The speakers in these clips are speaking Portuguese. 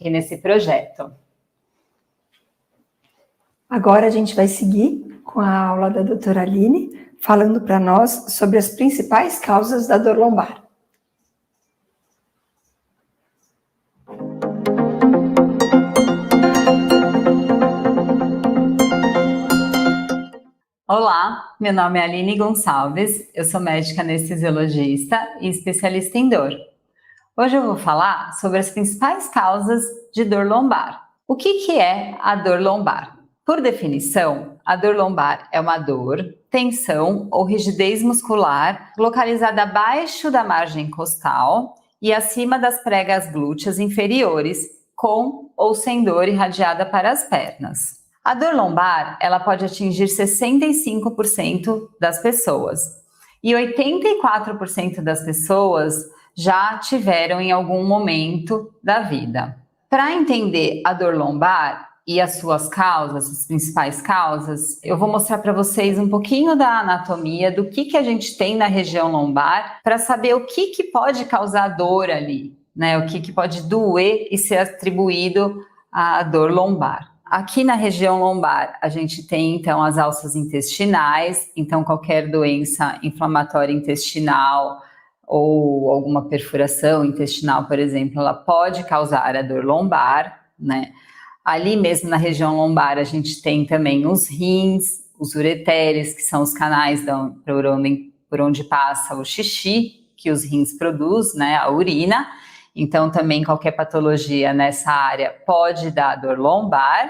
aqui nesse projeto. Agora a gente vai seguir com a aula da doutora Aline, falando para nós sobre as principais causas da dor lombar. Olá, meu nome é Aline Gonçalves, eu sou médica anestesiologista e especialista em dor. Hoje eu vou falar sobre as principais causas de dor lombar. O que é a dor lombar? Por definição, a dor lombar é uma dor, tensão ou rigidez muscular localizada abaixo da margem costal e acima das pregas glúteas inferiores, com ou sem dor irradiada para as pernas. A dor lombar, ela pode atingir 65% das pessoas e 84% das pessoas já tiveram em algum momento da vida. Para entender a dor lombar e as suas causas, as principais causas, eu vou mostrar para vocês um pouquinho da anatomia, do que a gente tem na região lombar, para saber o que pode causar dor ali, né? O que pode doer e ser atribuído à dor lombar. Aqui na região lombar, a gente tem, então, as alças intestinais, então qualquer doença inflamatória intestinal ou alguma perfuração intestinal, por exemplo, ela pode causar a dor lombar, né? Ali mesmo na região lombar, a gente tem também os rins, os ureteres, que são os canais por onde passa o xixi, que os rins produzem, né, a urina. Então, também qualquer patologia nessa área pode dar dor lombar.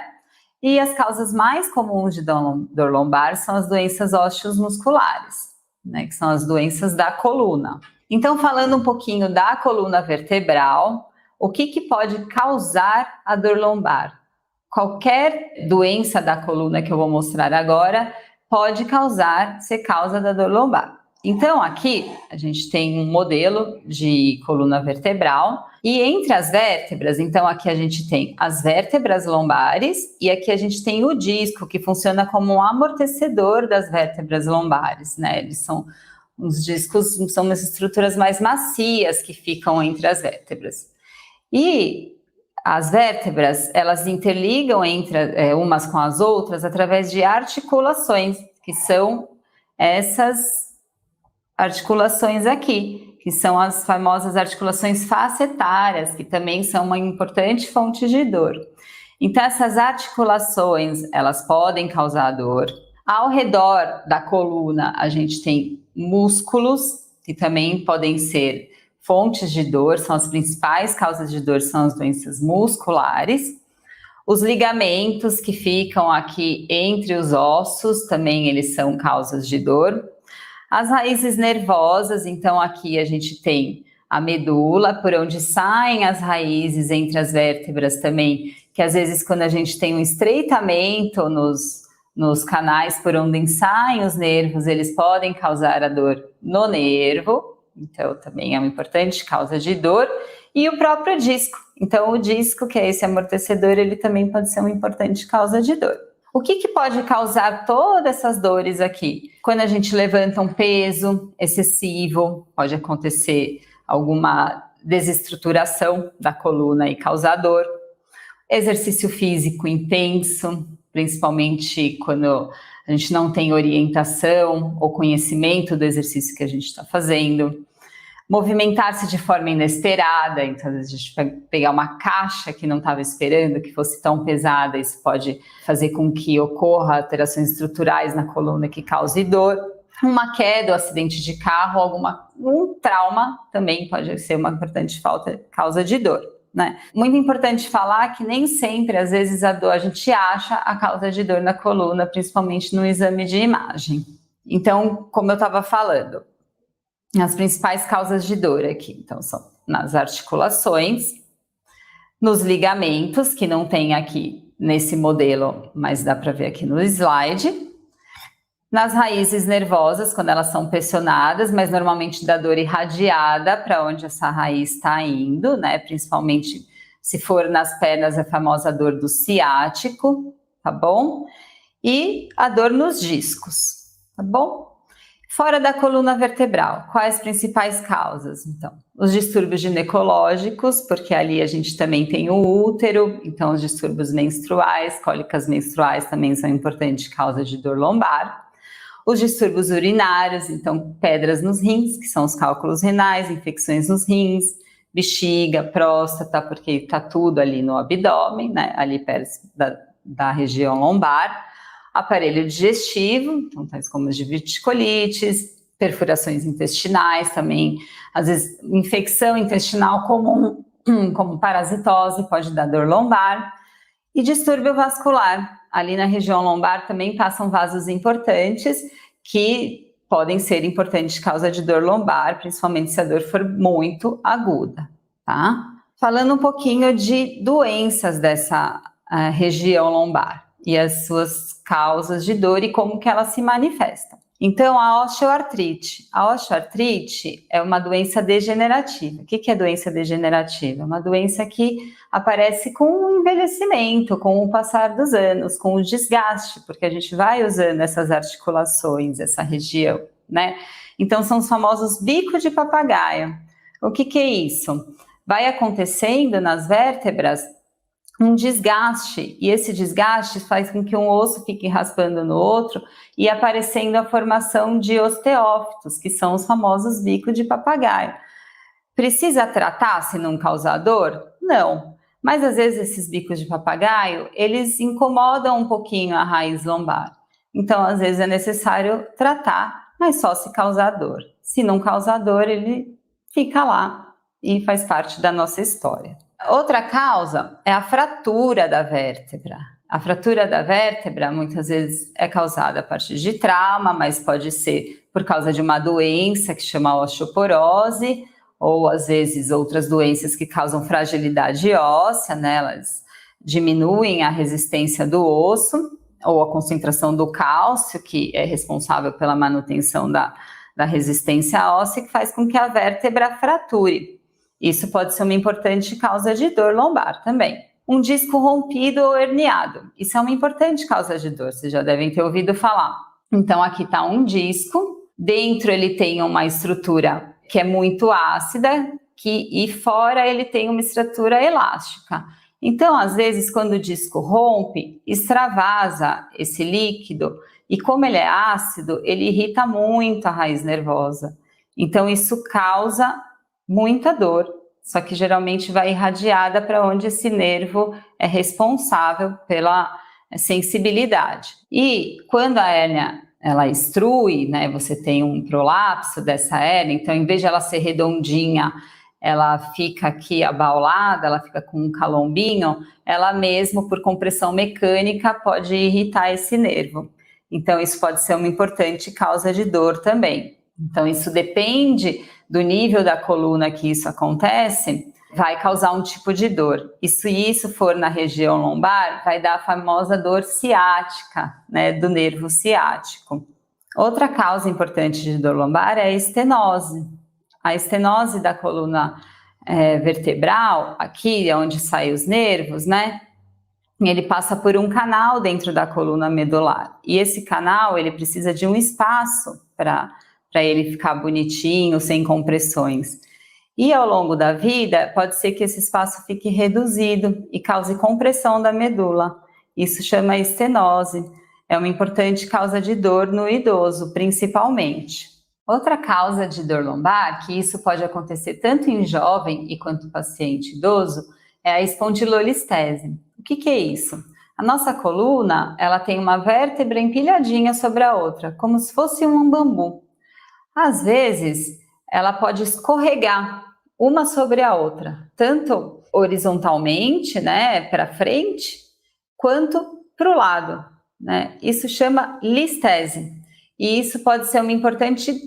E as causas mais comuns de dor lombar são as doenças osteomusculares, né, que são as doenças da coluna. Então, falando um pouquinho da coluna vertebral, o que pode causar a dor lombar? Qualquer doença da coluna que eu vou mostrar agora pode ser causa da dor lombar. Então, aqui a gente tem um modelo de coluna vertebral e entre as vértebras, então aqui a gente tem as vértebras lombares e aqui a gente tem o disco, que funciona como um amortecedor das vértebras lombares, né? Eles são os discos, são umas estruturas mais macias que ficam entre as vértebras. E as vértebras, elas interligam entre umas com as outras através de articulações, que são essas articulações aqui, que são as famosas articulações facetárias, que também são uma importante fonte de dor. Então, essas articulações, elas podem causar dor. Ao redor da coluna, a gente tem músculos, que também podem ser fontes de dor, são as principais causas de dor, são as doenças musculares. Os ligamentos que ficam aqui entre os ossos, também eles são causas de dor. As raízes nervosas, então aqui a gente tem a medula, por onde saem as raízes entre as vértebras também, que às vezes quando a gente tem um estreitamento nos canais por onde saem os nervos, eles podem causar a dor no nervo, então também é uma importante causa de dor, e o próprio disco. Então o disco, que é esse amortecedor, ele também pode ser uma importante causa de dor. O que pode causar todas essas dores aqui? Quando a gente levanta um peso excessivo, pode acontecer alguma desestruturação da coluna e causar dor. Exercício físico intenso, principalmente quando a gente não tem orientação ou conhecimento do exercício que a gente está fazendo. Movimentar-se de forma inesperada, então às vezes a gente vai pegar uma caixa que não estava esperando que fosse tão pesada, isso pode fazer com que ocorra alterações estruturais na coluna que cause dor. Uma queda, um acidente de carro, um trauma também pode ser uma importante causa de dor, né? Muito importante falar que nem sempre, às vezes, a gente acha a causa de dor na coluna, principalmente no exame de imagem. Então, como eu estava falando, as principais causas de dor aqui, então, são nas articulações, nos ligamentos, que não tem aqui nesse modelo, mas dá para ver aqui no slide, nas raízes nervosas, quando elas são pressionadas, mas normalmente dá dor irradiada para onde essa raiz está indo, né? Principalmente se for nas pernas, a famosa dor do ciático, tá bom? E a dor nos discos, tá bom? Fora da coluna vertebral, quais as principais causas? Então, os distúrbios ginecológicos, porque ali a gente também tem o útero, então os distúrbios menstruais, cólicas menstruais também são importantes causas de dor lombar. Os distúrbios urinários, então pedras nos rins, que são os cálculos renais, infecções nos rins, bexiga, próstata, porque está tudo ali no abdômen, né, ali perto da região lombar. Aparelho digestivo, então tais como as diverticolites, perfurações intestinais também, às vezes infecção intestinal comum, como parasitose, pode dar dor lombar, e distúrbio vascular. Ali na região lombar também passam vasos importantes que podem ser importantes de causa de dor lombar, principalmente se a dor for muito aguda, tá? Falando um pouquinho de doenças dessa região lombar e as suas causas de dor e como que elas se manifestam. Então, a osteoartrite. A osteoartrite é uma doença degenerativa. O que é doença degenerativa? É uma doença que aparece com o envelhecimento, com o passar dos anos, com o desgaste, porque a gente vai usando essas articulações, essa região, né? Então, são os famosos bicos de papagaio. O que é isso? Vai acontecendo nas vértebras um desgaste, e esse desgaste faz com que um osso fique raspando no outro e aparecendo a formação de osteófitos, que são os famosos bicos de papagaio. Precisa tratar se não causar dor? Não, mas às vezes esses bicos de papagaio, eles incomodam um pouquinho a raiz lombar. Então, às vezes é necessário tratar, mas só se causar dor. Se não causar dor, ele fica lá e faz parte da nossa história. Outra causa é a fratura da vértebra. A fratura da vértebra muitas vezes é causada a partir de trauma, mas pode ser por causa de uma doença que chama osteoporose, ou às vezes outras doenças que causam fragilidade óssea, né? Elas diminuem a resistência do osso, ou a concentração do cálcio, que é responsável pela manutenção da resistência óssea, que faz com que a vértebra frature. Isso pode ser uma importante causa de dor lombar também. Um disco rompido ou herniado. Isso é uma importante causa de dor, vocês já devem ter ouvido falar. Então, aqui está um disco. Dentro ele tem uma estrutura que é muito ácida e fora ele tem uma estrutura elástica. Então, às vezes, quando o disco rompe, extravasa esse líquido e como ele é ácido, ele irrita muito a raiz nervosa. Então, isso causa muita dor, só que geralmente vai irradiada para onde esse nervo é responsável pela sensibilidade. E quando a hérnia ela estrui, né, você tem um prolapso dessa hérnia, então em vez de ela ser redondinha, ela fica aqui abaulada, ela fica com um calombinho, ela mesmo por compressão mecânica pode irritar esse nervo. Então isso pode ser uma importante causa de dor também. Então isso depende do nível da coluna que isso acontece, vai causar um tipo de dor. E se isso for na região lombar, vai dar a famosa dor ciática, né, do nervo ciático. Outra causa importante de dor lombar é a estenose. A estenose da coluna vertebral, aqui é onde saem os nervos, né? Ele passa por um canal dentro da coluna medular. E esse canal, ele precisa de um espaço para ele ficar bonitinho, sem compressões. E ao longo da vida, pode ser que esse espaço fique reduzido e cause compressão da medula. Isso chama estenose. É uma importante causa de dor no idoso, principalmente. Outra causa de dor lombar, que isso pode acontecer tanto em jovem e quanto paciente idoso, é a espondilolistese. O que é isso? A nossa coluna, ela tem uma vértebra empilhadinha sobre a outra, como se fosse um bambu. Às vezes, ela pode escorregar uma sobre a outra, tanto horizontalmente, né, para frente, quanto para o lado, né? Isso chama listese. E isso pode ser uma importante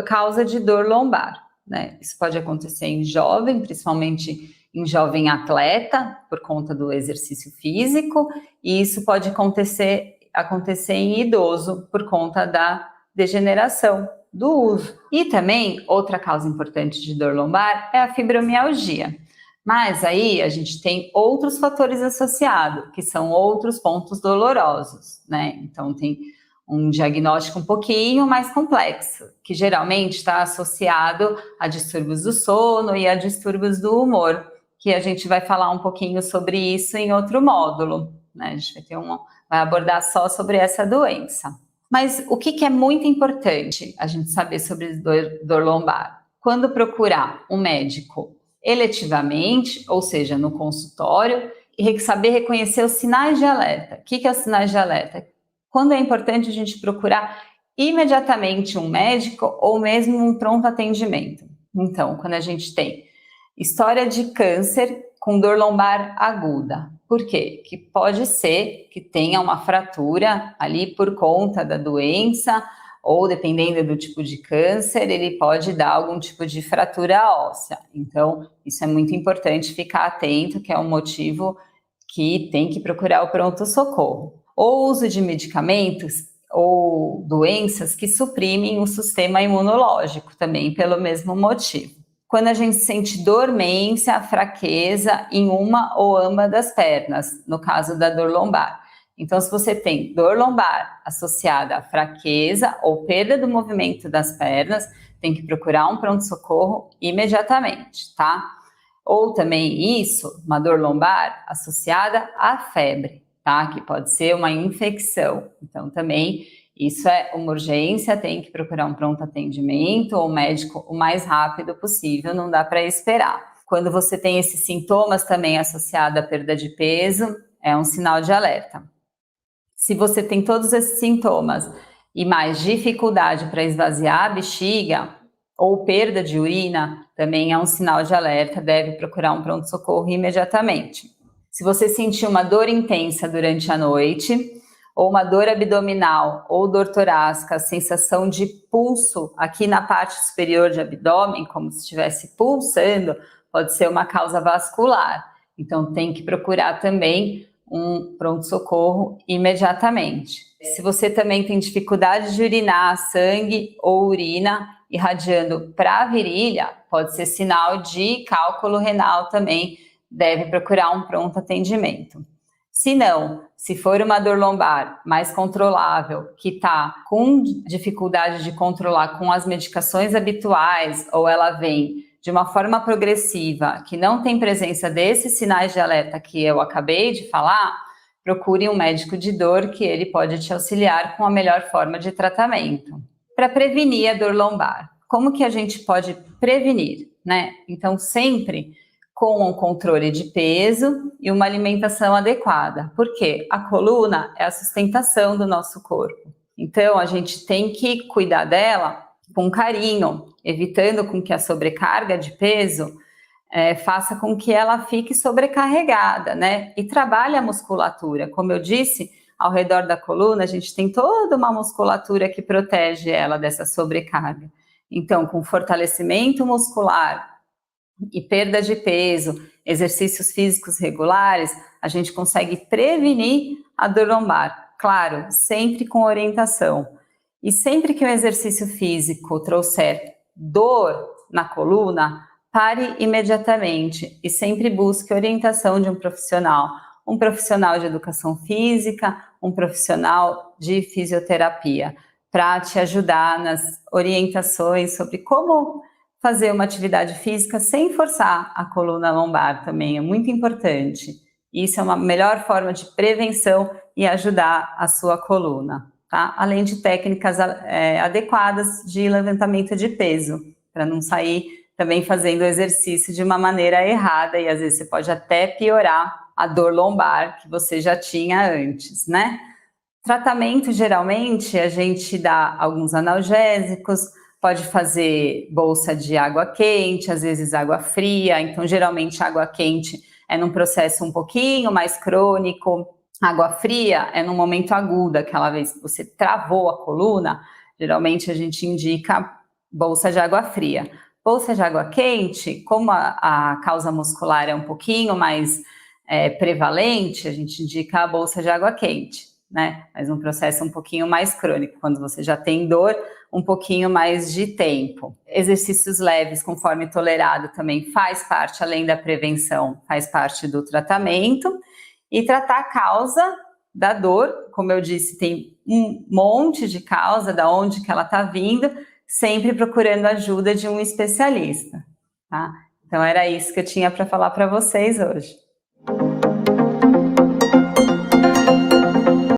causa de dor lombar, né? Isso pode acontecer em jovem, principalmente em jovem atleta, por conta do exercício físico, e isso pode acontecer em idoso, por conta da degeneração do uso. E também, outra causa importante de dor lombar é a fibromialgia. Mas aí a gente tem outros fatores associados, que são outros pontos dolorosos, né? Então tem um diagnóstico um pouquinho mais complexo, que geralmente está associado a distúrbios do sono e a distúrbios do humor, que a gente vai falar um pouquinho sobre isso em outro módulo, né? A gente vai abordar só sobre essa doença. Mas o que é muito importante a gente saber sobre dor lombar? Quando procurar um médico eletivamente, ou seja, no consultório, e saber reconhecer os sinais de alerta. O que é os sinais de alerta? Quando é importante a gente procurar imediatamente um médico ou mesmo um pronto atendimento. Então, quando a gente tem história de câncer com dor lombar aguda. Por quê? Que pode ser que tenha uma fratura ali por conta da doença, ou dependendo do tipo de câncer, ele pode dar algum tipo de fratura óssea. Então, isso é muito importante ficar atento, que é um motivo que tem que procurar o pronto-socorro. Ou uso de medicamentos ou doenças que suprimem o sistema imunológico também pelo mesmo motivo. Quando a gente sente dormência, fraqueza em uma ou ambas das pernas, no caso da dor lombar. Então, se você tem dor lombar associada à fraqueza ou perda do movimento das pernas, tem que procurar um pronto-socorro imediatamente, tá? Ou também uma dor lombar associada à febre, tá? Que pode ser uma infecção. Então, também isso é uma urgência, tem que procurar um pronto atendimento ou médico o mais rápido possível, não dá para esperar. Quando você tem esses sintomas também associados à perda de peso, é um sinal de alerta. Se você tem todos esses sintomas e mais dificuldade para esvaziar a bexiga ou perda de urina, também é um sinal de alerta, deve procurar um pronto-socorro imediatamente. Se você sentir uma dor intensa durante a noite, ou uma dor abdominal ou dor torácica, sensação de pulso aqui na parte superior de abdômen, como se estivesse pulsando, pode ser uma causa vascular. Então, tem que procurar também um pronto-socorro imediatamente. Se você também tem dificuldade de urinar sangue ou urina irradiando para a virilha, pode ser sinal de cálculo renal também, deve procurar um pronto atendimento. Se não, se for uma dor lombar mais controlável, que está com dificuldade de controlar com as medicações habituais, ou ela vem de uma forma progressiva, que não tem presença desses sinais de alerta que eu acabei de falar, procure um médico de dor que ele pode te auxiliar com a melhor forma de tratamento. Para prevenir a dor lombar, como que a gente pode prevenir, né? Então, sempre com um controle de peso e uma alimentação adequada. Por quê? A coluna é a sustentação do nosso corpo. Então, a gente tem que cuidar dela com carinho, evitando com que a sobrecarga de peso faça com que ela fique sobrecarregada, né? E trabalhe a musculatura. Como eu disse, ao redor da coluna, a gente tem toda uma musculatura que protege ela dessa sobrecarga. Então, com fortalecimento muscular e perda de peso, exercícios físicos regulares, a gente consegue prevenir a dor lombar. Claro, sempre com orientação. E sempre que o exercício físico trouxer dor na coluna, pare imediatamente e sempre busque orientação de um profissional de educação física, um profissional de fisioterapia, para te ajudar nas orientações sobre como fazer uma atividade física sem forçar a coluna lombar também, é muito importante. Isso é uma melhor forma de prevenção e ajudar a sua coluna, tá? Além de técnicas adequadas de levantamento de peso, para não sair também fazendo o exercício de uma maneira errada e às vezes você pode até piorar a dor lombar que você já tinha antes, né? Tratamento, geralmente, a gente dá alguns analgésicos, pode fazer bolsa de água quente, às vezes água fria, então geralmente água quente é num processo um pouquinho mais crônico, água fria é num momento agudo, aquela vez que você travou a coluna, geralmente a gente indica bolsa de água fria. Bolsa de água quente, como a causa muscular é um pouquinho mais prevalente, a gente indica a bolsa de água quente, né? Mas um processo um pouquinho mais crônico, quando você já tem dor, um pouquinho mais de tempo. Exercícios leves, conforme tolerado, também faz parte, além da prevenção, faz parte do tratamento. E tratar a causa da dor. Como eu disse, tem um monte de causa, da onde que ela está vindo, sempre procurando a ajuda de um especialista, tá? Então era isso que eu tinha para falar para vocês hoje.